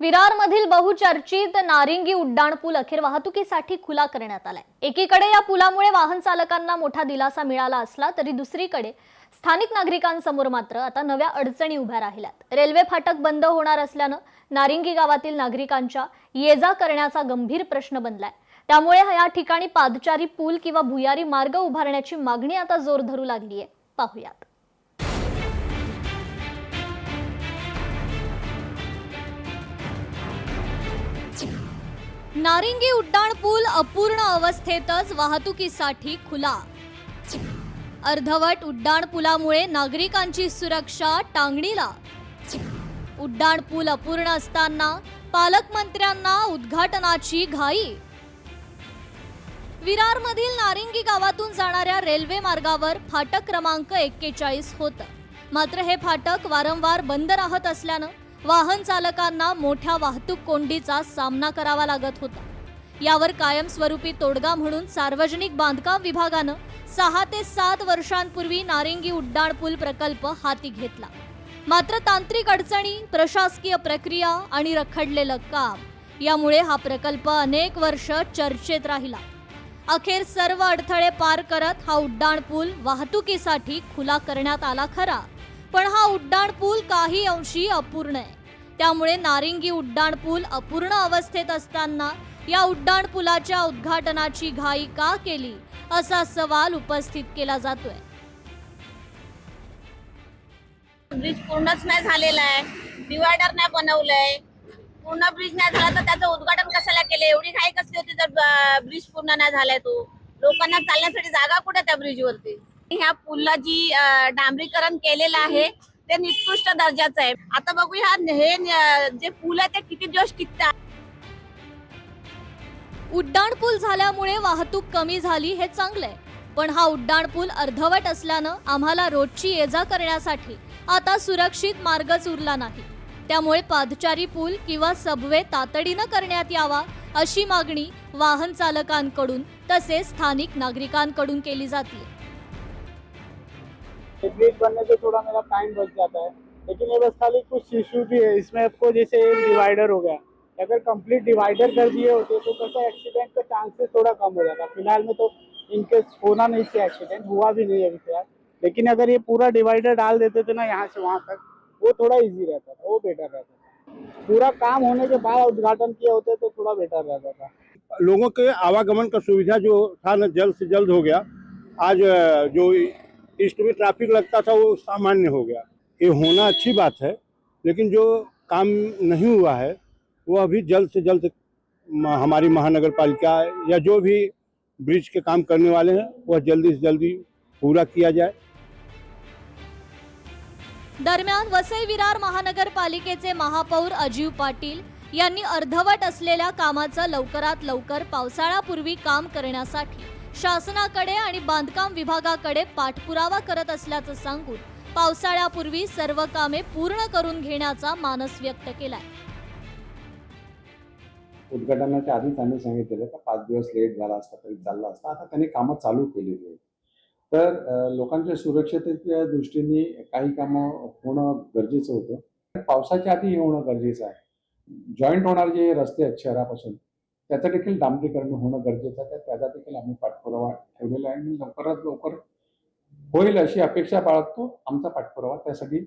विरारमधील बहुचर्चित नारिंगी उड्डाणपूल अखेर वाहतुकीसाठी खुला करण्यात आलाय। एकीकडे या पुलामुळे वाहन चालकांना मोठा दिलासा मिळाला असला तरी दुसरीकडे स्थानिक नागरिकांसमोर मात्र आता नव्या अडचणी उभ्या राहिल्यात। रेल्वे फाटक बंद होणार असल्यानं नारिंगी गावातील नागरिकांच्या ये-जा करण्याचा गंभीर प्रश्न बनलाय। त्यामुळे या ठिकाणी पादचारी पूल किंवा भुयारी मार्ग उभारण्याची मागणी आता जोर धरू लागली आहे। पाहूयात। नारिंगी उड्डाणपूल अपूर्ण अवस्थेतच वाहतुकीसाठी खुला। अर्धवट उड्डाणपुलामुळे नागरिकांची सुरक्षा टांगणीला। उड्डाणपूल अपूर्ण असताना पालकमंत्र्यांना उद्घाटनाची घाई। विरारमधील नारिंगी गावातून जाणाऱ्या रेल्वे मार्गावर फाटक क्रमांक 41 होतं, मात्र हे फाटक वारंवार बंद राहत असल्यानं वाहन चालकांना मोठ्या वाहतूक कोंडीचा सामना करावा लागत होता। यावर कायमस्वरूपी तोडगा म्हणून सार्वजनिक बांधकाम विभागानं 6 ते 7 वर्षांपूर्वी नारिंगी उड्डाणपूल प्रकल्प हाती घेतला। मात्र तांत्रिक अडचणी, प्रशासकीय प्रक्रिया आणि रखडलेलं काम यामुळे हा प्रकल्प अनेक वर्ष चर्चेत राहिला। अखेर सर्व अडथळे पार करत हा उड्डाणपूल वाहतुकीसाठी खुला करण्यात आला खरा, पण हा उड्डाणपूल काही अंशी अपूर्ण आहे। त्यामुळे नारिंगी उड्डाणपूल अपूर्ण अवस्थेत असताना या उड्डाणपुलाच्या उद्घाटनाची घाई का केली, असा सवाल उपस्थित केला जातोय। ब्रिज पूर्णच नाही झालेला आहे, डिवायडर नाही बनवलंय, पूर्ण ब्रिज नाही झाला तर त्याचं उद्घाटन कशाला केले? एवढी घाई कसली होती जर ब्रिज पूर्ण नाही झालाय? तो लोकांना चालण्यासाठी जागा कुठे त्या ब्रिज वरती? ह्या पुलला जी डांबरीकरण केलेलं आहे ते निकृष्ट दर्जाचं आहे। आता बघूया हे जे पूल आहे ते किती दिवस टिकतात। उड्डाणपूल झाल्यामुळे वाहतूक कमी झाली हे चांगलंय, पण हा उड्डाणपूल अर्धवट असल्यानं आम्हाला रोजची ये-जा करण्यासाठी आता सुरक्षित मार्गच उरला नाही। त्यामुळे पादचारी पूल किंवा सबवे तातडीनं करण्यात यावा अशी मागणी वाहन चालकांकडून तसेच स्थानिक नागरिकांकडून केली जाते। ब्रिज बनने से थोड़ा मेरा टाइम बच जाता है, लेकिन ये बस खाली कुछ इशू भी है इसमें। आपको जैसे डिवाइडर हो गया, अगर कंप्लीट डिवाइडर कर दिए होते तो कैसा एक्सीडेंट का चांसेस थोड़ा कम हो जाता। फिलहाल में तो इनकेस होना नहीं चाहिए, एक्सीडेंट हुआ भी नहीं अभी फिलहाल, लेकिन अगर ये पूरा डिवाइडर डाल देते थे ना यहाँ से वहाँ तक, वो थोड़ा इजी रहता था, वो बेटर रहता था। पूरा काम होने के बाद उद्घाटन किए होते तो थोड़ा बेटर रहता था। लोगों के आवागमन का सुविधा जो था ना जल्द से जल्द हो गया। आज जो ईस्ट में ट्रैफिक लगता था वो सामान्य हो गया। ये होना अच्छी बात है, लेकिन जो काम नहीं हुआ है वो अभी जल्द से जल्द हमारी महानगर पालिका या जो भी ब्रिज के काम करने वाले हैं वह जल्दी से जल्दी पूरा किया जाए। दरम्यान वसई विरार महानगरपालिकेचे महापौर अजीव पाटील यांनी अर्धवट असलेल्या कामाचं लवकरात लवकर पावसाळ्यापूर्वी काम करण्यासाठी शासनाकडे आणि बांधकाम विभागाकडे पाठपुरावा करत असल्याचं सांगून पावसाळ्यापूर्वी सर्व कामे पूर्ण करून घेण्याचा मानस व्यक्त केलाय। उद्घाटनाच्या आधीच आम्ही सांगितलेलं का 5 दिवस लेट झाला असता तरी चालला असता। आता त्यांनी कामं चालू केलेली आहेत, तर लोकांच्या सुरक्षतेच्या दृष्टीने काही कामं होणं गरजेचं होतं। पावसाच्या आधी हे होणं गरजेचं आहे। जॉईंट होणारे जे रस्ते आहेत शहरापासून त्याचं देखील डांबरीकरण होणं गरजेचं आहे। त्याचा देखील आम्ही पाठपुरावा ठेवलेला आहे आणि लवकरात लवकर होईल अशी अपेक्षा बाळगतो। आमचा पाठपुरावा त्यासाठी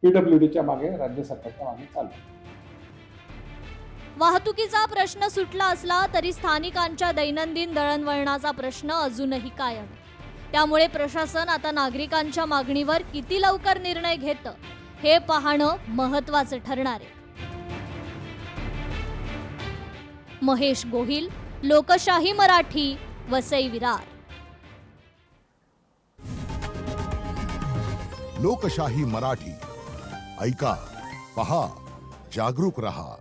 PWDच्या मागे, राज्य सरकारच्या मागे चालू आहे। वाहतुकीचा प्रश्न सुटला असला तरी स्थानिकांच्या दैनंदिन दळणवळणाचा प्रश्न अजूनही कायम। त्यामुळे प्रशासन आता नागरिकांच्या मागणीवर किती लवकर निर्णय घेतं हे पाहणं महत्त्वाचं ठरणार आहे। महेश गोहिल, लोकशाही मराठी, वसई विरार। लोकशाही मराठी ऐका, पहा, जागरूक रहा।